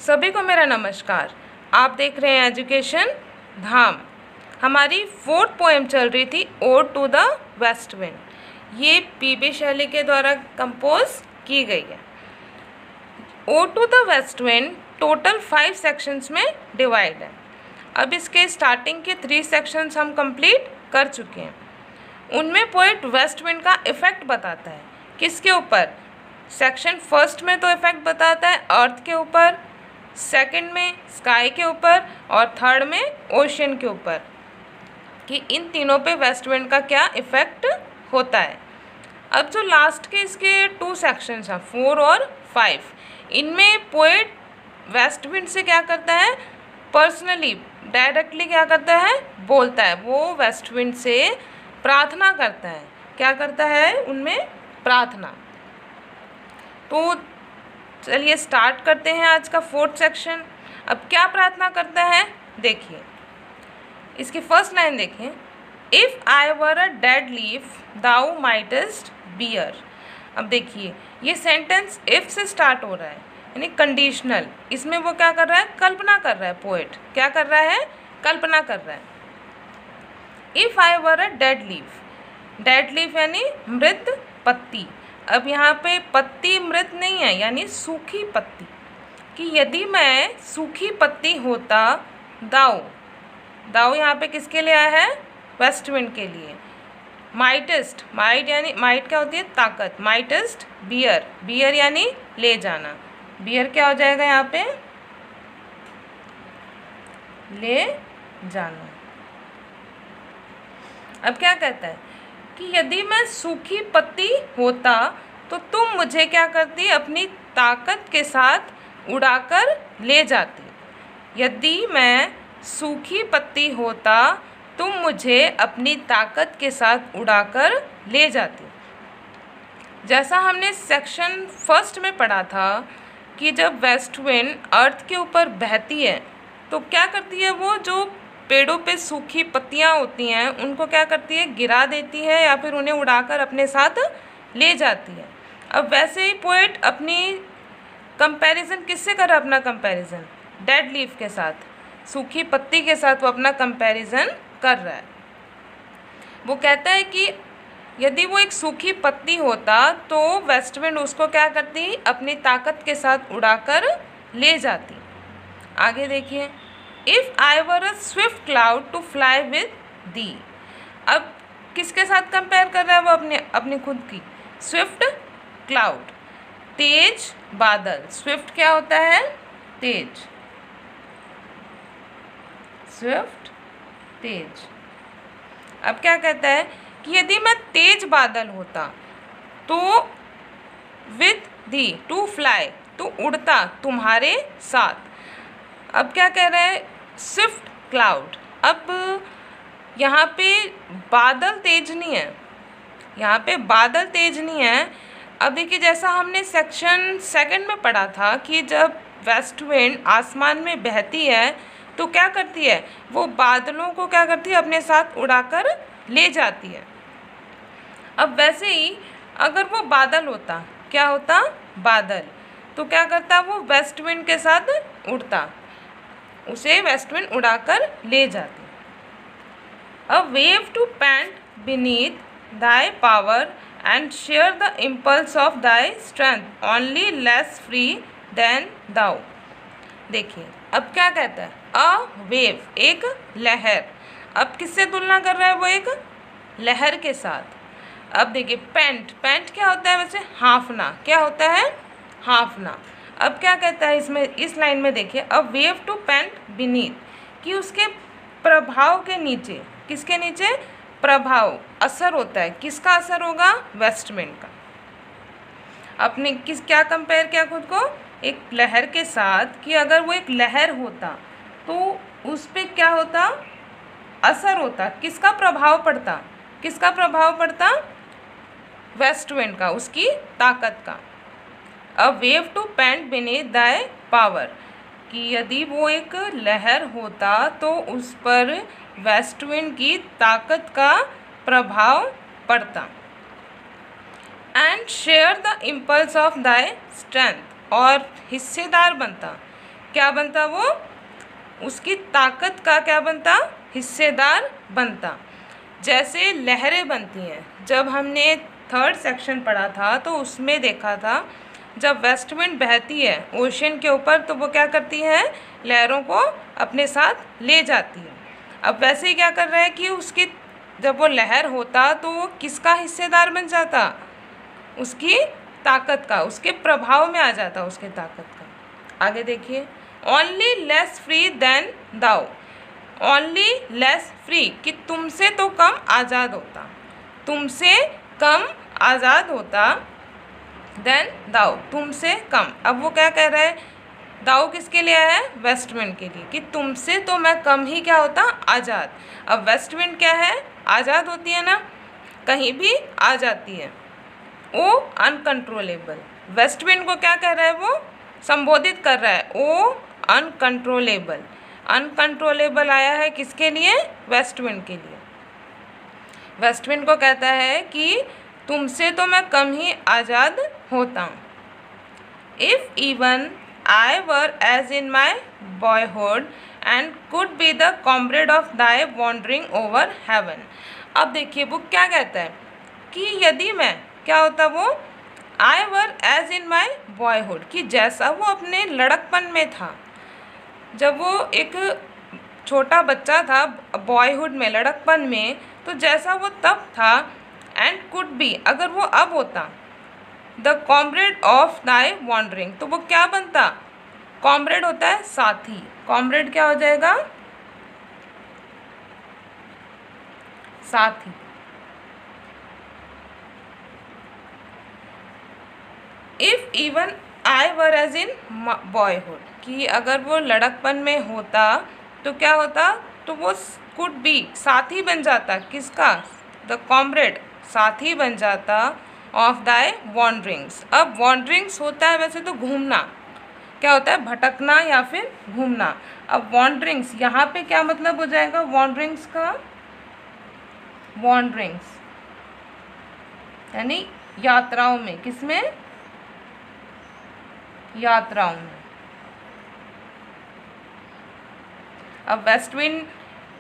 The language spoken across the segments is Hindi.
सभी को मेरा नमस्कार। आप देख रहे हैं एजुकेशन धाम। हमारी फोर्थ पोएम चल रही थी Ode to the West Wind. ये पीबी शैली के द्वारा कंपोज की गई है। Ode to the West Wind total 5 sections में डिवाइड है। अब इसके स्टार्टिंग के 3 सेक्शंस हम कंप्लीट कर चुके हैं। उनमें पोएट वेस्ट विंड का इफ़ेक्ट बताता है। किसके ऊपर? सेक्शन फर्स्ट में तो इफ़ेक्ट बताता है अर्थ के ऊपर, सेकंड में स्काई के ऊपर और थर्ड में ओशन के ऊपर, कि इन तीनों पे वेस्ट विंड का क्या इफ़ेक्ट होता है। अब जो लास्ट के इसके 2 सेक्शंस हैं 4 और 5, इनमें पोएट वेस्ट विंड से क्या करता है? पर्सनली डायरेक्टली क्या करता है? बोलता है। वो वेस्ट विंड से प्रार्थना करता है। क्या करता है? उनमें प्रार्थना। तो चलिए स्टार्ट करते हैं आज का 4th सेक्शन। अब क्या प्रार्थना करता है देखिए, इसकी फर्स्ट लाइन देखिए, if I were a dead leaf thou mightest bear. अब देखिए ये सेंटेंस इफ़ से स्टार्ट हो रहा है, यानी कंडीशनल। इसमें वो क्या कर रहा है? कल्पना कर रहा है। पोएट क्या कर रहा है? कल्पना कर रहा है। If I were a dead leaf यानी मृत पत्ती। अब यहाँ पे पत्ती मृत नहीं है, यानी सूखी पत्ती, कि यदि मैं सूखी पत्ती होता। दाऊ यहाँ पे किसके लिए आया है? वेस्ट विंड के लिए। माइटेस्ट, यानी माइट क्या होती है? ताकत। माइटेस्ट बियर यानी ले जाना। बियर क्या हो जाएगा यहाँ पे? ले जाना। अब क्या कहता है कि यदि मैं सूखी पत्ती होता तो तुम मुझे क्या करती? अपनी ताकत के साथ उड़ाकर ले जाती। यदि मैं सूखी पत्ती होता तुम मुझे अपनी ताकत के साथ उड़ाकर ले जाती। जैसा हमने सेक्शन फर्स्ट में पढ़ा था कि जब वेस्ट विंड अर्थ के ऊपर बहती है तो क्या करती है? वो जो पेड़ों पे सूखी पत्तियां होती हैं उनको क्या करती है? गिरा देती है या फिर उन्हें उड़ाकर अपने साथ ले जाती है। अब वैसे ही पोएट अपनी कंपैरिजन किससे कर रहा है? अपना कंपैरिजन डेड लीफ के साथ, सूखी पत्ती के साथ वो अपना कंपैरिजन कर रहा है। वो कहता है कि यदि वो एक सूखी पत्ती होता तो वेस्ट विंड उसको क्या करती? अपनी ताकत के साथ उड़ाकर ले जाती। आगे देखिए, if I were a swift cloud to fly with thee. अब किसके साथ कंपेयर कर रहा है वो? अपनी खुद की। स्विफ्ट क्लाउड, तेज बादल। स्विफ्ट क्या होता है? तेज। स्विफ्ट तेज। अब क्या कहता है कि यदि मैं तेज बादल होता तो विद दी टू फ्लाई, तो उड़ता तुम्हारे साथ। अब क्या कह रहा है? Swift cloud. अब यहाँ पे बादल तेज नहीं है, यहाँ पे बादल तेज नहीं है। अब देखिए जैसा हमने सेक्शन सेकंड में पढ़ा था कि जब वेस्ट विंड आसमान में बहती है तो क्या करती है? वो बादलों को क्या करती है? अपने साथ उड़ाकर ले जाती है। अब वैसे ही अगर वो बादल होता, क्या होता? बादल, तो क्या करता? वो वेस्ट विंड के साथ उड़ता, उसे वेस्ट विंड उड़ाकर ले जाती। A wave to pant beneath thy power and share the impulse of thy strength only less free than thou. देखिए अब क्या कहता है? अ वेव, एक लहर। अब किससे तुलना कर रहा है? वो एक लहर के साथ। अब देखिए पैंट क्या होता है वैसे? हाँफना। क्या होता है? हाँफना। अब क्या कहता है इसमें, इस लाइन में देखिए, a wave to pant beneath, कि उसके प्रभाव के नीचे। किसके नीचे? प्रभाव, असर होता है। किसका असर होगा? वेस्ट विंड का। अपने क्या कंपेयर किया खुद को? एक लहर के साथ, कि अगर वो एक लहर होता तो उस पर क्या होता? असर होता। किसका प्रभाव पड़ता? किसका प्रभाव पड़ता? वेस्ट विंड का, उसकी ताकत का। A wave to pant beneath thy power, कि यदि वो एक लहर होता तो उस पर वेस्ट विंड की ताकत का प्रभाव पड़ता। And share the impulse of thy strength, और हिस्सेदार बनता क्या बनता, वो उसकी ताकत का क्या बनता, हिस्सेदार बनता। जैसे लहरें बनती हैं, जब हमने 3rd सेक्शन पढ़ा था तो उसमें देखा था जब वेस्ट विंड बहती है ओशन के ऊपर तो वो क्या करती है, लहरों को अपने साथ ले जाती है। अब वैसे ही क्या कर रहा है कि उसकी जब वो लहर होता तो वो किसका हिस्सेदार बन जाता, उसकी ताकत का, उसके प्रभाव में आ जाता उसके ताकत का। आगे देखिए, ओनली लेस फ्री देन दाउ, ओनली लेस फ्री कि तुमसे तो कम आज़ाद होता, तुमसे कम आज़ाद होता, देन दाउ तुमसे कम। अब वो क्या कह रहा है, दाउ किसके लिए आया है, वेस्ट विंड के लिए, कि तुमसे तो मैं कम ही क्या होता, आज़ाद। अब वेस्ट विंड क्या है, आज़ाद होती है ना, कहीं भी आ जाती है। ओ अनकंट्रोलेबल, वेस्ट विंड को क्या कह रहा है, वो संबोधित कर रहा है, ओ अनकंट्रोलेबल। अनकंट्रोलेबल आया है किसके लिए, वेस्ट विंड के लिए। वेस्ट विंड को कहता है कि तुमसे तो मैं कम ही आज़ाद होता हूँ। If even I were as in my boyhood and could be the comrade of thy wandering over heaven। अब देखिए वो क्या कहता है कि यदि मैं क्या होता, वो I were as in my boyhood कि जैसा वो अपने लड़कपन में था, जब वो एक छोटा बच्चा था बॉयहुड में, लड़कपन में, तो जैसा वो तब था, एंड कुड बी अगर वो अब होता, the comrade of thy wandering तो वो क्या बनता, कॉमरेड होता है साथी, कॉमरेड क्या हो जाएगा, साथी। If even I were as in boyhood कि अगर वो लड़कपन में होता तो क्या होता, तो वो कुड बी साथी बन जाता, किसका, द कॉमरेड साथी बन जाता, ऑफ दाई वॉन्डरिंग्स। अब वॉन्डरिंग्स होता है वैसे तो घूमना, क्या होता है, भटकना या फिर घूमना। अब वॉन्डरिंग्स यहाँ पे क्या मतलब हो जाएगा, वॉन्डरिंग्स का, वॉन्डरिंग्स यानी यात्राओं में, किसमें, यात्राओं में। अब वेस्ट विंड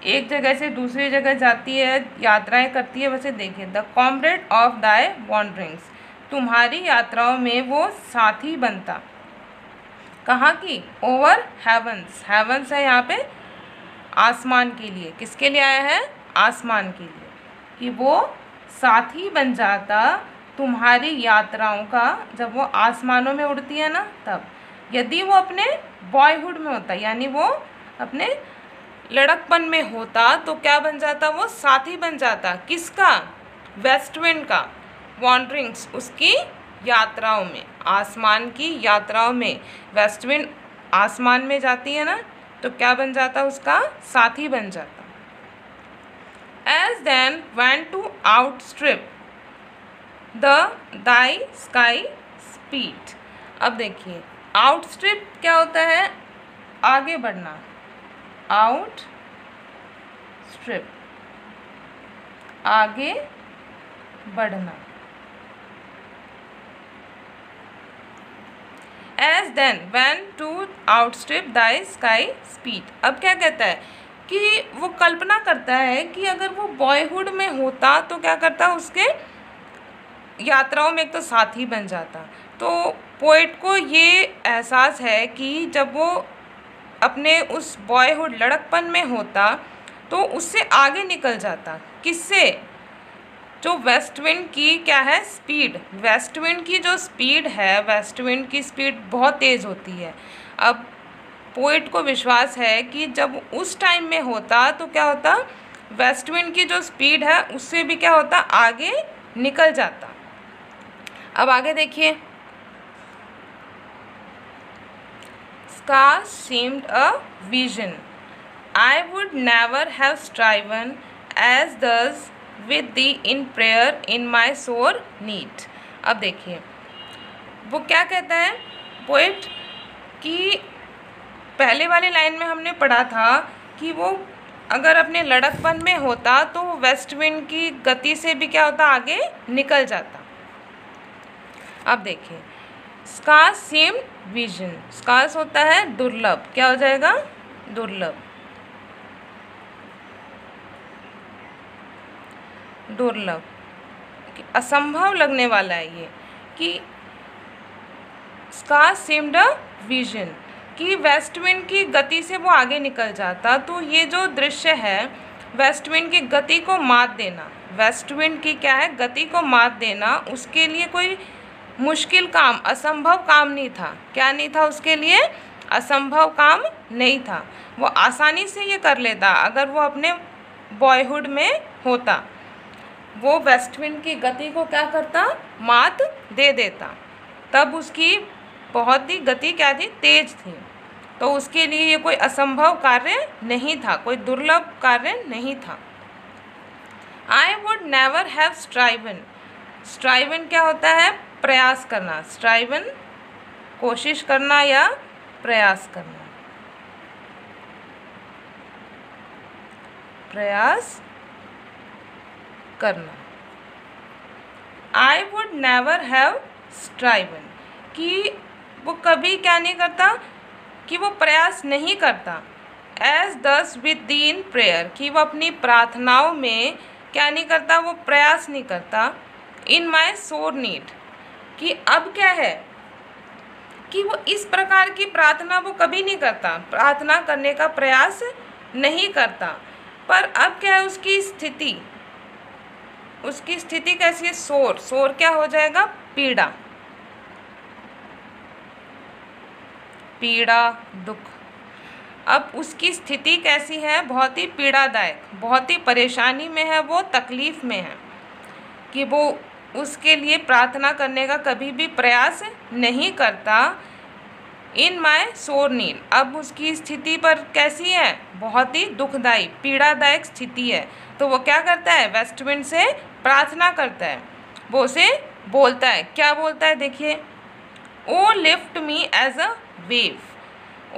एक जगह से दूसरी जगह जाती है, यात्राएं करती है, वैसे देखिए, the comrade of Dai wanderings तुम्हारी यात्राओं में वो साथी बनता, कहाँ की, ओवर हेवंस, हेवंस है यहाँ पे आसमान के लिए, किसके लिए आया है, आसमान के लिए, कि वो साथी बन जाता तुम्हारी यात्राओं का, जब वो आसमानों में उड़ती है ना तब। यदि वो अपने बॉयहुड में होता यानी वो अपने लड़कपन में होता तो क्या बन जाता, वो साथी बन जाता, किसका, वेस्ट विंड का, वॉन्डरिंग्स उसकी यात्राओं में, आसमान की यात्राओं में। वेस्ट विंड आसमान में जाती है ना तो क्या बन जाता, उसका साथी बन जाता। As then went to outstrip the thy sky speed. अब देखिए आउटस्ट्रिप क्या होता है, आगे बढ़ना, आउट स्ट्रिप आगे बढ़ना। As then when to outstrip thy sky speed. अब क्या कहता है कि वो कल्पना करता है कि अगर वो बॉयहुड में होता तो क्या करता, उसके यात्राओं में एक तो साथी बन जाता। तो पोइट को ये एहसास है कि जब वो अपने उस बॉयहुड लड़कपन में होता तो उससे आगे निकल जाता, किससे, जो वेस्ट विंड की क्या है, स्पीड, वेस्ट विंड की जो स्पीड है, वेस्ट विंड की स्पीड बहुत तेज़ होती है। अब पोइट को विश्वास है कि जब उस टाइम में होता तो क्या होता, वेस्ट विंड की जो स्पीड है उससे भी क्या होता, आगे निकल जाता। अब आगे देखिए, Scar seemed a vision. I would never have striven as thus with thee in prayer in my sore need. अब देखिए वो क्या कहता है पोएट कि पहले वाले लाइन में हमने पढ़ा था कि वो अगर अपने लड़कपन में होता तो वेस्ट विंड की गति से भी क्या होता, आगे निकल जाता। अब देखिए स्कार्स सीम्ड विजन, स्कार्स होता है दुर्लभ, क्या हो जाएगा, दुर्लभ, दुर्लभ, असंभव लगने वाला है ये, कि स्कार्स सीम्ड अ विजन, कि वेस्ट विंड की गति से वो आगे निकल जाता। तो ये जो दृश्य है वेस्ट विंड की गति को मात देना, वेस्ट विंड की क्या है, गति को मात देना, उसके लिए कोई मुश्किल काम, असंभव काम नहीं था। क्या नहीं था उसके लिए, असंभव काम नहीं था, वो आसानी से ये कर लेता अगर वो अपने बॉयहुड में होता। वो वेस्ट विंड की गति को क्या करता, मात दे देता। तब उसकी बहुत ही गति क्या थी, तेज थी, तो उसके लिए ये कोई असंभव कार्य नहीं था, कोई दुर्लभ कार्य नहीं था। आई वुड नेवर हैव स्ट्राइवन, स्ट्राइवन क्या होता है, प्रयास करना, स्ट्राइवन कोशिश करना या प्रयास करना, प्रयास करना। आई वुड नेवर हैव स्ट्राइवन, कि वो कभी क्या नहीं करता, कि वो प्रयास नहीं करता। एज दस विद दी इन प्रेयर, कि वो अपनी प्रार्थनाओं में क्या नहीं करता, वो प्रयास नहीं करता। इन माई सोर नीड, कि अब क्या है, कि वो इस प्रकार की प्रार्थना वो कभी नहीं करता, प्रार्थना करने का प्रयास नहीं करता। पर अब क्या है उसकी स्थिति, उसकी स्थिति कैसी है, सोर, सोर क्या हो जाएगा, पीड़ा, पीड़ा, दुख। अब उसकी स्थिति कैसी है, बहुत ही पीड़ादायक, बहुत ही परेशानी में है, वो तकलीफ़ में है, कि वो उसके लिए प्रार्थना करने का कभी भी प्रयास नहीं करता। इन माय सोर नीड, अब उसकी स्थिति पर कैसी है, बहुत ही दुखदाई, पीड़ादायक स्थिति है। तो वो क्या करता है, वेस्ट विंड से प्रार्थना करता है, वो उसे बोलता है, क्या बोलता है, देखिए, O lift me as a wave,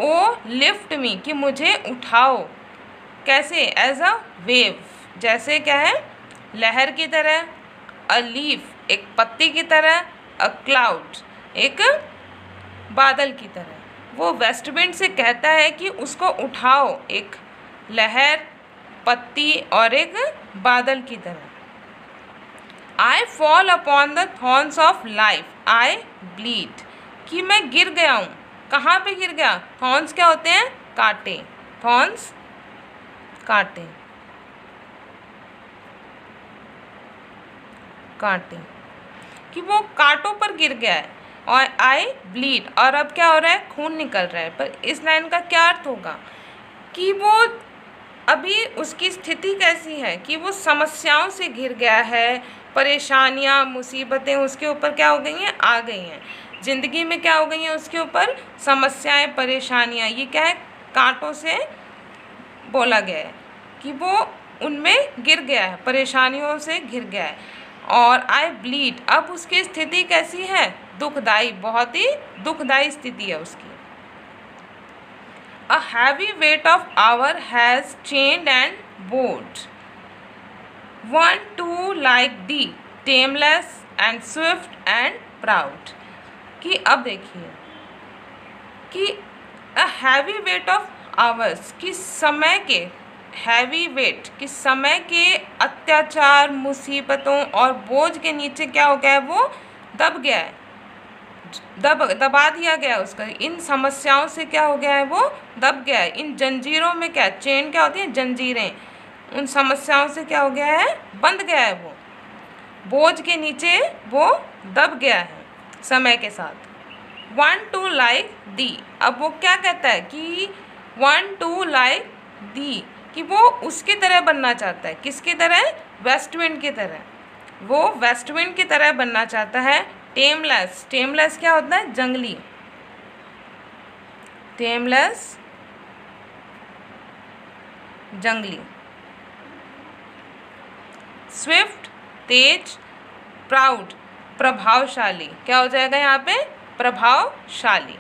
O lift me, कि मुझे उठाओ, कैसे, एज अ वेव, जैसे क्या है, लहर की तरह, अ लीफ, एक पत्ती की तरह, अ क्लाउड, एक बादल की तरह। वो वेस्ट विंड से कहता है कि उसको उठाओ, एक लहर, पत्ती और एक बादल की तरह। I fall upon the thorns of life, I bleed, कि मैं गिर गया हूँ, कहाँ पे गिर गया, थॉर्न्स क्या होते हैं, कांटे, थॉर्न्स कांटे, कांटे, कि वो कांटों पर गिर गया है। और आई ब्लीड, और अब क्या हो रहा है, खून निकल रहा है। पर इस लाइन का क्या अर्थ होगा, कि वो अभी उसकी स्थिति कैसी है, कि वो समस्याओं से घिर गया है, परेशानियां, मुसीबतें उसके ऊपर क्या हो गई हैं, आ गई हैं, ज़िंदगी में क्या हो गई हैं उसके ऊपर, समस्याएं, परेशानियां। ये क्या है, कांटों से बोला गया है, कि वो उनमें गिर गया है, परेशानियों से घिर गया है। और आई ब्लीड, अब उसकी स्थिति कैसी है, दुखदाई, बहुत ही दुखदाई स्थिति है उसकी। A heavy weight of hour has chained and bowed one too like thee, tameless and swift and proud, कि अब देखिए, कि a heavy weight of hours, कि समय के, हैवी वेट, कि समय के अत्याचार, मुसीबतों और बोझ के नीचे क्या हो गया है, वो दब गया है, दबा दिया गया है उसका, इन समस्याओं से क्या हो गया है, वो दब गया है, इन जंजीरों में, क्या चेन क्या होती है, जंजीरें, उन समस्याओं से क्या हो गया है, बंध गया है, वो बोझ के नीचे वो दब गया है समय के साथ। वन टू लाइक दी, अब वो क्या कहता है, कि वन टू लाइक दी, कि वो उसकी तरह बनना चाहता है, किसकी तरह, वेस्ट विंड की तरह, वो वेस्ट विंड की तरह बनना चाहता है। टेमलेस, टेमलेस क्या होता है, जंगली, टेमलेस जंगली। स्विफ्ट तेज, प्राउड प्रभावशाली, क्या हो जाएगा यहाँ पे, प्रभावशाली।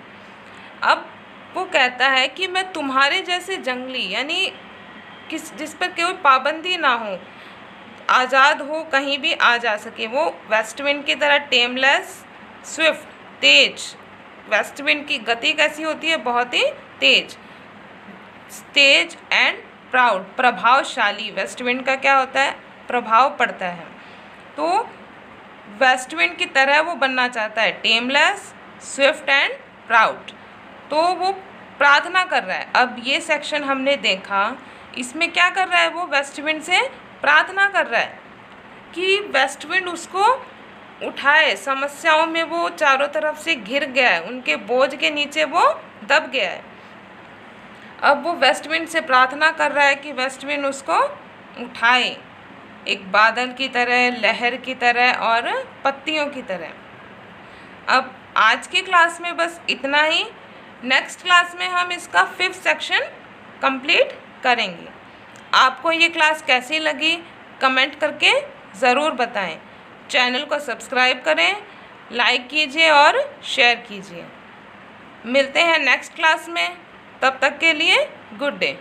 अब वो कहता है कि मैं तुम्हारे जैसे जंगली, यानी जिस पर कोई पाबंदी ना हो, आज़ाद हो, कहीं भी आ जा सके, वो वेस्ट विंड की तरह टेमलेस, स्विफ्ट तेज, वेस्ट विंड की गति कैसी होती है, बहुत ही तेज। तेज एंड प्राउड, प्रभावशाली, वेस्ट विंड का क्या होता है, प्रभाव पड़ता है। तो वेस्ट विंड की तरह वो बनना चाहता है, टेमलेस, स्विफ्ट एंड प्राउड। तो वो प्रार्थना कर रहा है। अब ये सेक्शन हमने देखा, इसमें क्या कर रहा है वो, वेस्ट विंड से प्रार्थना कर रहा है कि वेस्ट विंड उसको उठाए। समस्याओं में वो चारों तरफ से घिर गया है, उनके बोझ के नीचे वो दब गया है। अब वो वेस्ट विंड से प्रार्थना कर रहा है कि वेस्ट विंड उसको उठाए, एक बादल की तरह, लहर की तरह और पत्तियों की तरह। अब आज की क्लास में बस इतना ही। नेक्स्ट क्लास में हम इसका 5th सेक्शन कंप्लीट करेंगे। आपको ये क्लास कैसी लगी कमेंट करके ज़रूर बताएं। चैनल को सब्सक्राइब करें, लाइक कीजिए और शेयर कीजिए। मिलते हैं नेक्स्ट क्लास में, तब तक के लिए गुड डे।